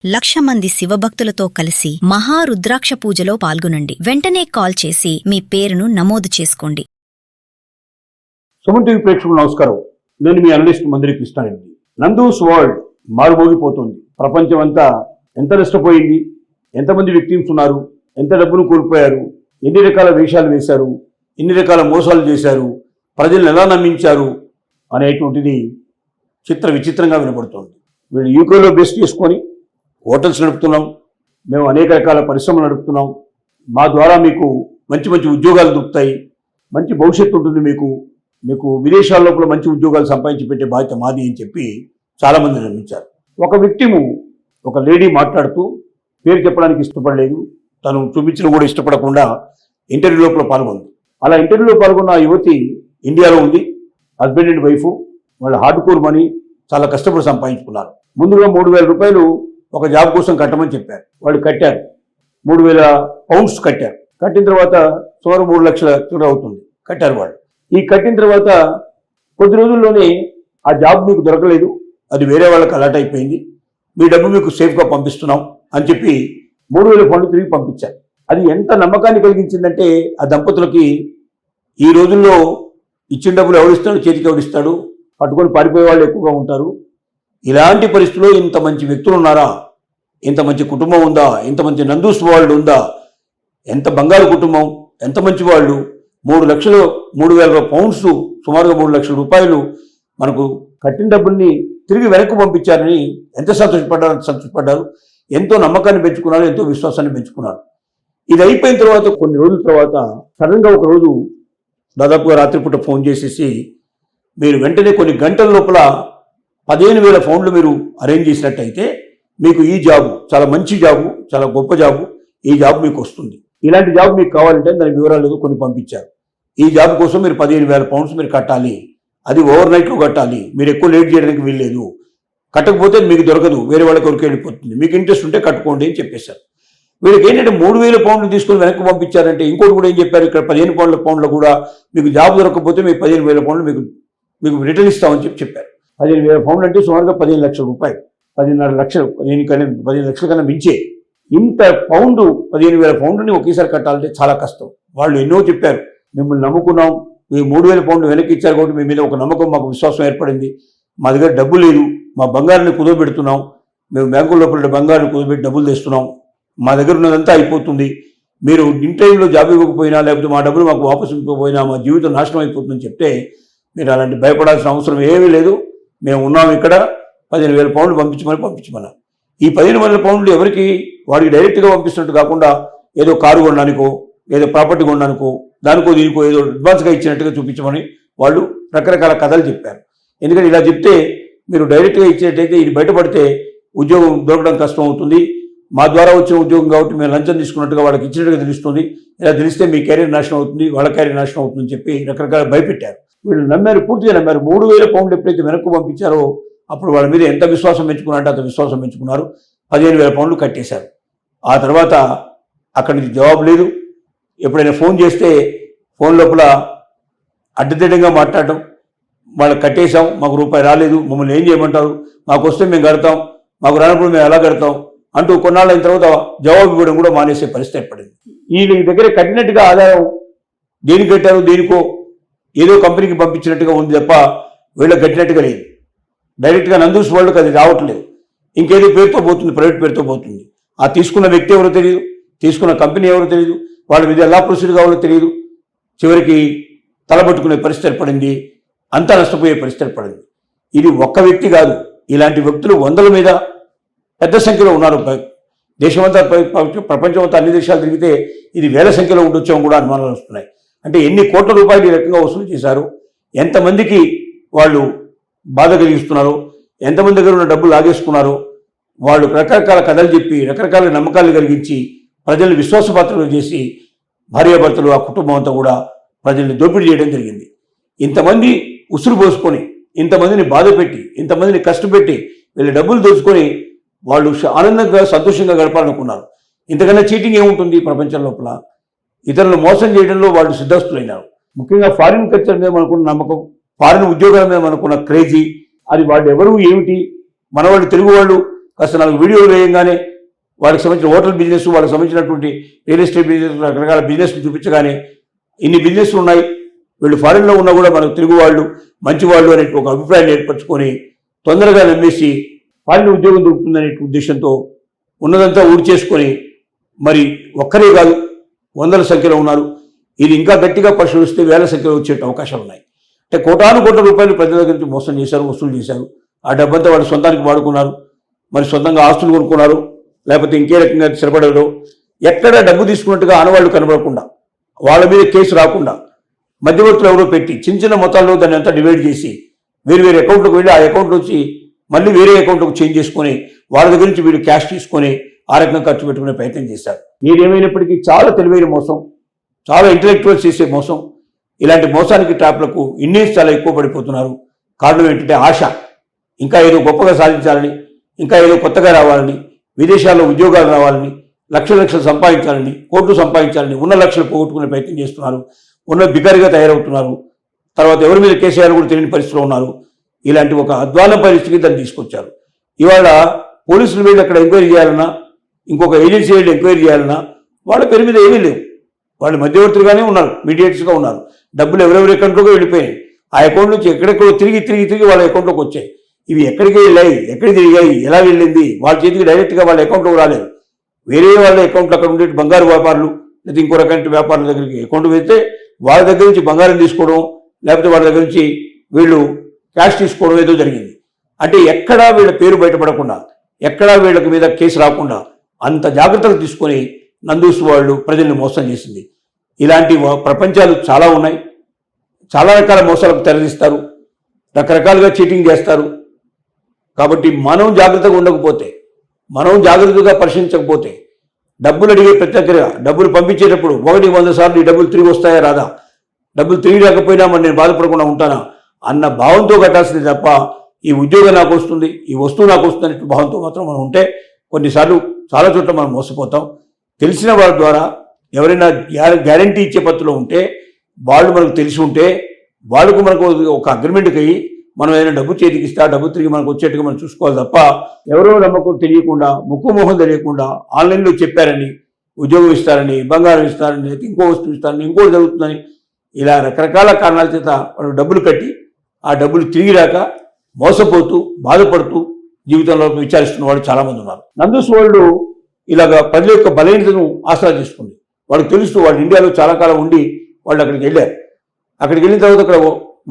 1,00,000 మంది శివభక్తులతో కలిసి మహారుద్రాక్ష పూజలో పాల్గొనండి. వెంటనే కాల్ చేసి మీ పేరును నమోదు చేసుకోండి. సుమన్ టీవీ ప్రేక్షకులకు నమస్కారం. నేను మీ అనలిస్ట్ మందిరి కృష్ణారెడ్డి. నందూస్ వరల్డ్ మారుమోగిపోతుంది. ప్రపంచం అంతా ఎంత నష్టపోయింది, ఎంతమంది విక్టిమ్స్ ఉన్నారు, ఎంత డబ్బును కోల్పోయారు, ఎన్ని రకాల వేషాలు వేశారు, ఎన్ని రకాల మోసాలు చేశారు, ప్రజలను ఎలా నమ్మించారు అనేటువంటిది విచిత్రంగా వినబడుతోంది. వీళ్ళు యూకేలో బేస్ చేసుకొని హోటల్స్ నడుపుతున్నాం, మేము అనేక రకాల పరిశ్రమలు నడుపుతున్నాం, మా ద్వారా మీకు మంచి మంచి ఉద్యోగాలు దొరుకుతాయి, మంచి భవిష్యత్తు ఉంటుంది, మీకు విదేశాల లోపల మంచి ఉద్యోగాలు సంపాదించి పెట్టే బాధ్యత మాది అని చెప్పి చాలామంది నమ్మించారు. ఒక వ్యక్తిము ఒక లేడీ మాట్లాడుతూ పేరు చెప్పడానికి ఇష్టపడలేదు, తను చూపించడం కూడా ఇష్టపడకుండా ఇంటర్వ్యూ లోపల పాల్గొంది. అలా ఇంటర్వ్యూలో పాల్గొన్న ఆ యువతి ఇండియాలో ఉంది. హస్బెండ్ అండ్ వైఫ్ వాళ్ళ హార్డ్ కోర్ మనీ చాలా కష్టపడి సంపాదించుకున్నారు. ముందుగా 3,000 రూపాయలు ఒక జాబ్ కోసం కట్టమని చెప్పారు. వాళ్ళు కట్టారు. 3,000 పౌండ్స్ కట్టారు. కట్టిన తర్వాత సుమారు 3 లక్షల చిల్లర అవుతుంది కట్టారు వాళ్ళు. ఈ కట్టిన తర్వాత కొద్ది రోజుల్లోనే ఆ జాబ్ మీకు దొరకలేదు, అది వేరే వాళ్ళకి అలాట్ అయిపోయింది, మీ డబ్బు మీకు సేఫ్గా పంపిస్తున్నాం అని చెప్పి 3,000 పౌండ్లు తిరిగి పంపించారు. అది ఎంత నమ్మకాన్ని కలిగించిందంటే ఆ దంపతులకి ఈ రోజుల్లో ఇచ్చిన డబ్బులు ఎవరిస్తాడు, చేతికి ఎవరిస్తాడు, పట్టుకొని పారిపోయే వాళ్ళు ఎక్కువగా ఉంటారు. ఇలాంటి పరిస్థితుల్లో ఇంత మంచి వ్యక్తులు ఉన్నారా, ఇంత మంచి కుటుంబం ఉందా, ఇంత మంచి నందూస్ వరల్డ్ ఉందా, ఎంత బంగారు కుటుంబం, ఎంత మంచి వాళ్ళు, 3,000 పౌండ్స్ సుమారుగా 3 లక్షల రూపాయలు మనకు కట్టిన డబ్బుల్ని తిరిగి వెనక్కి పంపించారని ఎంత సంతోషపడ్డారు, ఎంతో నమ్మకాన్ని పెంచుకున్నారు, ఎంతో విశ్వాసాన్ని పెంచుకున్నారు. ఇది అయిపోయిన తర్వాత కొన్ని రోజుల తర్వాత సడన్గా ఒక రోజు దాదాపుగా రాత్రిపూట ఫోన్ చేసేసి మీరు వెంటనే కొన్ని గంటల లోపల 15,000 పౌండ్లు మీరు అరేంజ్ చేసినట్టయితే మీకు ఈ జాబు చాలా మంచి జాబు, చాలా గొప్ప జాబు, ఈ జాబ్ మీకు వస్తుంది, ఇలాంటి జాబ్ మీకు కావాలంటే దాని వివరాలు కొన్ని పంపించారు. ఈ జాబ్ కోసం మీరు 15,000 పౌండ్స్ మీరు కట్టాలి, అది ఓవర్ నైట్లో కట్టాలి, మీరు ఎక్కువ లేట్ చేయడానికి వీల్లేదు, కట్టకపోతే మీకు దొరకదు, వేరే వాళ్ళకి ఎవరికి వెళ్ళిపోతుంది, మీకు ఇంట్రెస్ట్ ఉంటే కట్టుకోండి అని చెప్పేశారు. వీళ్ళకి ఏంటంటే 3,000 పౌండ్లు తీసుకొని వెనక్కి పంపించారంటే ఇంకోటి కూడా ఏం చెప్పారు, ఇక్కడ 15 పౌండ్ల కూడా మీకు జాబ్ దొరకకపోతే మీకు 15,000 పౌండ్లు మీకు రిటర్న్ ఇస్తామని చెప్పారు. 15,000 పౌండ్లు అంటే సుమారుగా 15 లక్షల రూపాయలు, 15.5 లక్షలు, 15 లక్షల కన్నా మించే. ఇంత 15,000 పౌండ్లని ఒకేసారి కట్టాలంటే చాలా కష్టం. వాళ్ళు ఎన్నో చెప్పారు, మిమ్మల్ని నమ్ముకున్నాం, మీ 3,000 పౌండ్లు వెనక్కి ఇచ్చారు కాబట్టి మీ మీద ఒక నమ్మకం, మాకు విశ్వాసం ఏర్పడింది, మా దగ్గర డబ్బు లేదు, మా బంగారాన్ని కుదవబెడుతున్నాం, మేము బ్యాంకుల లోపల బంగారాన్ని కుదవబెట్టి డబ్బులు తెస్తున్నాం, మా దగ్గర ఉన్నదంతా అయిపోతుంది, మీరు ఇంటర్వ్యూలో జాబ్ ఇవ్వకపోయినా లేకపోతే మా డబ్బులు మాకు వాపసు ఇవ్వకపోయినా మా జీవితం నాశనం అయిపోతుందని చెప్తే మీరు అలాంటి భయపడాల్సిన అవసరం ఏమీ లేదు, మేము ఉన్నాము ఇక్కడ, 15,000 పౌండ్లు పంపించమన్నా. ఈ 15,000 పౌండ్లు ఎవరికి, వాడికి డైరెక్ట్గా పంపిస్తున్నట్టు కాకుండా ఏదో కారు కొనడానికో, ఏదో ప్రాపర్టీ కొనడానికో, దానికో దీనికో ఏదో అడ్వాన్స్గా ఇచ్చినట్టుగా చూపించమని వాళ్ళు రకరకాల కథలు చెప్పారు. ఎందుకంటే ఇలా చెప్తే మీరు డైరెక్ట్గా ఇచ్చినట్టయితే ఇది బయటపడితే ఉద్యోగం దొరకడం కష్టం అవుతుంది, మా ద్వారా వచ్చిన ఉద్యోగం కాబట్టి మేము లంచం తీసుకున్నట్టుగా వాళ్ళకి ఇచ్చినట్టుగా తెలుస్తుంది, ఇలా తెలిస్తే మీ కెరీర్ నాశనం అవుతుంది, వాళ్ళ కెరీర్ నాశనం అవుతుందని చెప్పి రకరకాల భయపెట్టారు. వీళ్ళు నమ్మారు, పూర్తిగా నమ్మారు. 3,000 పౌండ్లు ఎప్పుడైతే వెనక్కు పంపించారో అప్పుడు వాళ్ళ మీద ఎంత విశ్వాసం పెంచుకున్నారంటే అంత విశ్వాసం పెంచుకున్నారు. 15,000 పౌండ్లు కట్టేశారు. ఆ తర్వాత అక్కడి నుంచి జవాబు లేదు. ఎప్పుడైనా ఫోన్ చేస్తే ఫోన్ లోపల అడ్డదిడ్డంగా మాట్లాడటం, వాళ్ళకి కట్టేశాం, మాకు రూపాయి రాలేదు, మమ్మల్ని ఏం చేయమంటారు, మాకు వస్తే మేము కడతాం, మాకు రానప్పుడు మేము ఎలా కడతాం అంటూ కొన్నాళ్ళు అయిన తర్వాత జవాబు ఇవ్వడం కూడా మానేసే పరిస్థితి ఏర్పడింది. వీళ్ళ దగ్గర కట్టినట్టుగా ఆదాయం దేనికి కట్టారు, దేనికో ఏదో కంపెనీకి పంపించినట్టుగా ఉంది తప్ప వీళ్ళకి కట్టినట్టుగా లేదు. డైరెక్ట్గా నందూస్ వరల్డ్కి అది రావట్లేదు, ఇంకేదో పేరుతో పోతుంది, ప్రైవేట్ పేరుతో పోతుంది. ఆ తీసుకున్న వ్యక్తి ఎవరో తెలియదు, తీసుకున్న కంపెనీ ఎవరో తెలియదు, వాళ్ళ మీద ఎలా ప్రొసీడ్ కావాలో తెలియదు. చివరికి తలబట్టుకునే పరిస్థితి ఏర్పడింది, అంతా నష్టపోయే పరిస్థితి ఏర్పడింది. ఇది ఒక్క వ్యక్తి కాదు, ఇలాంటి వ్యక్తులు 100ల మీద పెద్ద సంఖ్యలో ఉన్నారు. దేశమంతా, ప్రపంచమంతా అన్ని దేశాలు తిరిగితే ఇది వేల సంఖ్యలో ఉండొచ్చామని కూడా అనుమానాలు వస్తున్నాయి. అంటే ఎన్ని కోట్ల రూపాయలు ఈ రకంగా వసూలు చేశారు, ఎంతమందికి వాళ్ళు బాధ కలిగిస్తున్నారో, ఎంతమంది దగ్గర ఉన్న డబ్బులు లాగేసుకున్నారో, వాళ్ళు రకరకాల కథలు చెప్పి రకరకాల నమ్మకాలు కలిగించి ప్రజల్ని విశ్వాసపాత్రలు చేసి భార్యాభర్తలు, ఆ కుటుంబం అంతా కూడా ప్రజల్ని దోపిడీ చేయడం జరిగింది. ఇంతమంది ఉసురు పోసుకొని, ఇంతమందిని బాధ పెట్టి, ఇంతమందిని కష్టపెట్టి వీళ్ళ డబ్బులు దోచుకొని వాళ్ళు ఆనందంగా సంతోషంగా గడపాలనుకున్నారు. ఇంతకన్నా చీటింగ్ ఏముంటుంది ప్రపంచం లోపల? ఇతరులను మోసం చేయడంలో వాళ్ళు సిద్ధస్తులైనారు. ముఖ్యంగా ఫారిన్ కల్చర్ మీద మనకున్న నమ్మకం, ఫారిన్ ఉద్యోగాల మీద మనకున్న క్రేజీ, అది వాళ్ళు ఎవరు ఏమిటి, మన వాళ్ళు తెలుగు వాళ్ళు కాస్త 4 వీడియోలు వేయంగానే వాళ్ళకి సంబంధించిన హోటల్ బిజినెస్, వాళ్ళకి సంబంధించినటువంటి రియల్ ఎస్టేట్ బిజినెస్, రకరకాల బిజినెస్ చూపించగానే ఇన్ని బిజినెస్లు ఉన్నాయి, వీళ్ళు ఫారిన్లో ఉన్నా కూడా మనకు తెలుగు వాళ్ళు మంచి వాళ్ళు అనే ఒక అభిప్రాయాన్ని ఏర్పరచుకొని తొందరగా నమ్మేసి ఫారిన్ ఉద్యోగం దొరుకుతుందనే ఉద్దేశంతో ఉన్నదంతా ఊడ్చేసుకొని మరి ఒక్కరే కాదు వందల సంఖ్యలో ఉన్నారు. ఇది ఇంకా గట్టిగా పరిశీలిస్తే వేల సంఖ్యలో వచ్చే అవకాశాలు ఉన్నాయి. అంటే కోటాను కోట్ల రూపాయలు ప్రజల దగ్గర నుంచి మోసం చేశారు, వసూలు చేశారు. ఆ డబ్బంతా వాళ్ళు సొంతానికి వాడుకున్నారు, మరి సొంతంగా ఆస్తులు కొనుక్కున్నారు, లేకపోతే ఇంకే రకంగా స్థిరపడరు. ఎక్కడ డబ్బు తీసుకున్నట్టుగా ఆనవాళ్లు కనబడకుండా, వాళ్ళ మీద కేసు రాకుండా మధ్యవర్తులు ఎవరో పెట్టి చిన్న చిన్న మొత్తాల్లో దాన్ని అంతా డివైడ్ చేసి వేరు వేరే అకౌంట్లకు వెళ్ళి ఆ అకౌంట్ నుంచి మళ్ళీ వేరే అకౌంట్లకు చేంజ్ చేసుకొని వాళ్ళ దగ్గర నుంచి వీళ్ళు క్యాష్ తీసుకొని ఆ రకంగా ఖర్చు పెట్టుకునే ప్రయత్నం చేశారు. ఏదేమైనప్పటికీ చాలా తెలివైన మోసం, చాలా ఇంటలెక్చువల్స్ చేసే మోసం. ఇలాంటి మోసానికి ట్రాప్లకు ఇండియన్స్ చాలా ఎక్కువ పడిపోతున్నారు. కారణం ఏంటంటే ఆశ, ఇంకా ఏదో గొప్పగా సాధించాలని, ఇంకా ఏదో కొత్తగా రావాలని, విదేశాల్లో ఉద్యోగాలు రావాలని, లక్షలు సంపాదించాలని, కోట్లు సంపాదించాలని, ఉన్న లక్షలు పోగొట్టుకునే ప్రయత్నం చేస్తున్నారు. ఉన్న బిగ్గరగా తయారవుతున్నారు. తర్వాత ఎవరి మీద కేసీఆర్ కూడా తెలియని పరిస్థితిలో ఉన్నారు. ఇలాంటి ఒక అధ్వాన పరిస్థితికి దాన్ని తీసుకొచ్చారు. ఇవాళ పోలీసులు వెళ్ళి అక్కడ ఎంక్వైరీ చేయాలన్నా, ఇంకొక ఏజెన్సీ వెళ్ళి ఎంక్వైరీ చేయాలన్నా వాళ్ళ పేరు మీద ఏమీ లేవు. వాళ్ళు మధ్యవర్తులుగానే ఉన్నారు, మీడియేటర్స్గా ఉన్నారు. డబ్బులు ఎవరెవరి అకౌంట్లోకి వెళ్ళిపోయాయి. ఆ అకౌంట్ నుంచి ఎక్కడెక్కడో తిరిగి వాళ్ళ అకౌంట్లోకి వచ్చాయి. ఇవి ఎక్కడికి వెళ్ళాయి, ఎక్కడికి తిరిగాయి, ఎలా వెళ్ళింది, వాళ్ళ చేతికి డైరెక్ట్గా వాళ్ళ అకౌంట్లోకి రాలేదు. వేరే వాళ్ళ అకౌంట్లో అక్కడ ఉండే బంగారు వ్యాపారులు లేదా ఇంకో రకమైన వ్యాపారుల దగ్గరికి అకౌంట్ వెళ్తే వాళ్ళ దగ్గర నుంచి బంగారం తీసుకోవడం, లేకపోతే వాళ్ళ దగ్గర నుంచి వీళ్ళు క్యాష్ తీసుకోవడం ఏదో జరిగింది. అంటే ఎక్కడా వీళ్ళ పేరు బయటపడకుండా, ఎక్కడా వీళ్ళకి మీద కేసు రాకుండా అంత జాగ్రత్తలు తీసుకొని నందూస్ వాళ్ళు ప్రజల్ని మోసం చేసింది. ఇలాంటి ప్రపంచాలు చాలా ఉన్నాయి. చాలా రకాల మోసాలకు తెరదీస్తారు, రకరకాలుగా చీటింగ్ చేస్తారు. కాబట్టి మనం జాగ్రత్తగా ఉండకపోతే, మనం జాగ్రత్తగా పరిశీలించకపోతే, డబ్బులు అడిగే ప్రత్యేకంగా డబ్బులు పంపించేటప్పుడు 100 సార్లు ఈ డబ్బులు తిరిగి వస్తాయా రాదా, డబ్బులు తిరిగి రాకపోయినా మరి నేను బాధపడకుండా ఉంటానా అన్న భావంతో కట్టాల్సింది తప్ప ఈ ఉద్యోగం నాకు వస్తుంది, ఈ వస్తువు నాకు వస్తుంది అనే భావంతో మాత్రం మనం ఉంటే కొన్నిసార్లు చాలా చోట్ల మనం మోసపోతాం. తెలిసిన వాళ్ళ ద్వారా ఎవరైనా గ్యారంటీ ఇచ్చే పద్ధతిలో ఉంటే, వాళ్ళు మనకు తెలిసి ఉంటే, వాళ్ళకు మనకు ఒక అగ్రిమెంట్కి అయ్యి మనం ఏదైనా డబ్బు చేతికి ఇస్తే ఆ డబ్బు తిరిగి మనకు వచ్చేట్టుగా మనం చూసుకోవాలి తప్ప ఎవరో నమ్మకం తెలియకుండా, ముక్కు మొహం తెలియకుండా ఆన్లైన్లో చెప్పారని ఉద్యోగం ఇస్తారని, బంగారం ఇస్తారని, ఇంకో వస్తువు ఇస్తారని, ఇంకోటి జరుగుతుందని ఇలా రకరకాల కారణాల చేత వాళ్ళు డబ్బులు కట్టి ఆ డబ్బులు తిరిగి రాక మోసపోతూ బాధపడుతూ జీవితంలో విచారిస్తున్న వాళ్ళు చాలామంది ఉన్నారు. నందూస్ వరల్డ్ ఇలాగ ప్రజల యొక్క బలహీనతను ఆసరా చేసుకుంది. వాళ్ళకి తెలుస్తూ వాళ్ళు ఇండియాలో చాలా కాలం ఉండి వాళ్ళు అక్కడికి వెళ్ళారు. అక్కడికి వెళ్ళిన తర్వాత అక్కడ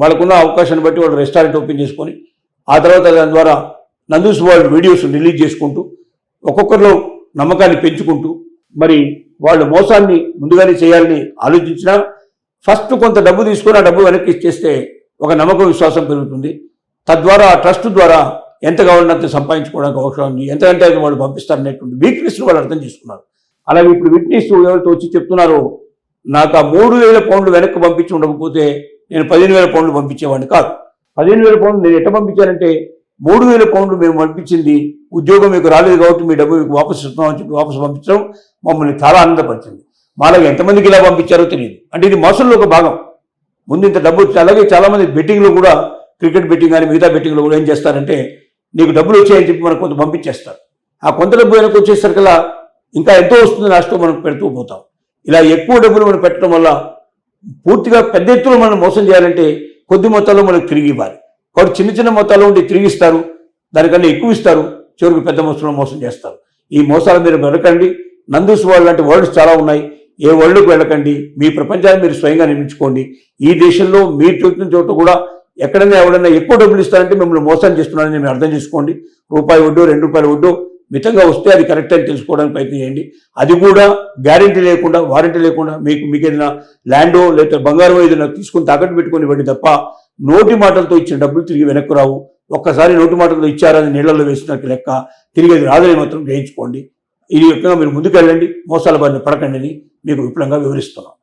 వాళ్ళకున్న అవకాశాన్ని బట్టి వాళ్ళు రెస్టారెంట్ ఓపెన్ చేసుకొని ఆ తర్వాత దాని ద్వారా నందూస్ వరల్డ్ వీడియోస్ రిలీజ్ చేసుకుంటూ ఒక్కొక్కరిలో నమ్మకాన్ని పెంచుకుంటూ మరి వాళ్ళు మోసాన్ని ముందుగానే చేయాలని ఆలోచించినా ఫస్ట్ కొంత డబ్బు తీసుకొని ఆ డబ్బు వెనక్కి ఇచ్చేస్తే ఒక నమ్మకం విశ్వాసం పెరుగుతుంది. తద్వారా ఆ ట్రస్ట్ ద్వారా ఎంత కావాలంటే సంపాదించుకోవడానికి అవసరం ఉంది, ఎంతకంటే వాళ్ళు పంపిస్తారనేటువంటి వీక్నెస్ వాళ్ళు అర్థం చేసుకున్నారు. అలాగే ఇప్పుడు విట్నెస్ ఎవరితో వచ్చి చెప్తున్నారో నాకు ఆ 3,000 పౌండ్లు వెనక్కి పంపించి ఉండకపోతే నేను 15,000 పౌండ్లు పంపించేవాడిని కాదు. 15,000 పౌండ్లు నేను ఎట్లా పంపించానంటే 3,000 పౌండ్లు మేము పంపించింది ఉద్యోగం మీకు రాలేదు కాబట్టి మీ డబ్బు మీకు వాపసు ఇస్తున్నామని చెప్పి వాపసు పంపించడం మమ్మల్ని చాలా ఆనందపరిచింది. మాలాగా ఎంతమందికి ఇలా పంపించారో తెలియదు. అంటే ఇది మోసంలో ఒక భాగం. ముందు ఇంత డబ్బు అలాగే చాలామంది బెట్టింగ్లో కూడా, క్రికెట్ బెట్టింగ్ కానీ మిగతా బెట్టింగ్లో కూడా ఏం చేస్తారంటే నీకు డబ్బులు వచ్చాయని చెప్పి మనకు కొంత పంపించేస్తారు. ఆ కొంత డబ్బు వెనక్కి వచ్చేసరికల్లా ఇంకా ఎంతో వస్తుందని ఆశతో మనం పెడుతూ పోతాం. ఇలా ఎక్కువ డబ్బులు మనం పెట్టడం వల్ల పూర్తిగా పెద్ద ఎత్తులో మనం మోసం చేయాలంటే కొద్ది మొత్తాల్లో మనకు తిరిగి ఇవ్వాలి. కాబట్టి చిన్న చిన్న మొత్తాల్లో ఉండి తిరిగి ఇస్తారు, దానికన్నా ఎక్కువ ఇస్తారు, చివరికి పెద్ద మొత్తంలో మోసం చేస్తారు. ఈ మోసాల మీరు వెళ్ళకండి. నందూస్ వరల్డ్ లాంటి వరల్డ్స్ చాలా ఉన్నాయి. ఏ వరల్డ్కి వెళ్ళకండి. మీ ప్రపంచాన్ని మీరు స్వయంగా నిర్మించుకోండి. ఈ దేశంలో మీరు చూసిన చోట కూడా ఎక్కడైనా ఎవరైనా ఎక్కువ డబ్బులు ఇస్తారంటే మిమ్మల్ని మోసం చేస్తున్నారని మీరు అర్థం చేసుకోండి. రూపాయి వడ్డో ₹2 వడ్డో మితంగా వస్తే అది కరెక్ట్ అని తెలుసుకోవడానికి ప్రయత్నం చేయండి. అది కూడా గ్యారెంటీ లేకుండా, వారంటీ లేకుండా మీకు ఏదైనా ల్యాండో లేదా బంగారం ఏదైనా తీసుకుని తాకట్టు పెట్టుకొని ఇవ్వండి తప్ప నోటి మాటలతో ఇచ్చిన డబ్బులు తిరిగి వెనక్కు రావు. ఒక్కసారి నోటి మాటలతో ఇచ్చారని నీళ్లలో వేసినట్టు లెక్క, తిరిగి అది రాదని మాత్రం గ్రహించుకోండి. ఈ రకంగా మీరు ముందుకెళ్ళండి, మోసాల బారిన పడకండి అని మీకు విపులంగా వివరిస్తున్నాం.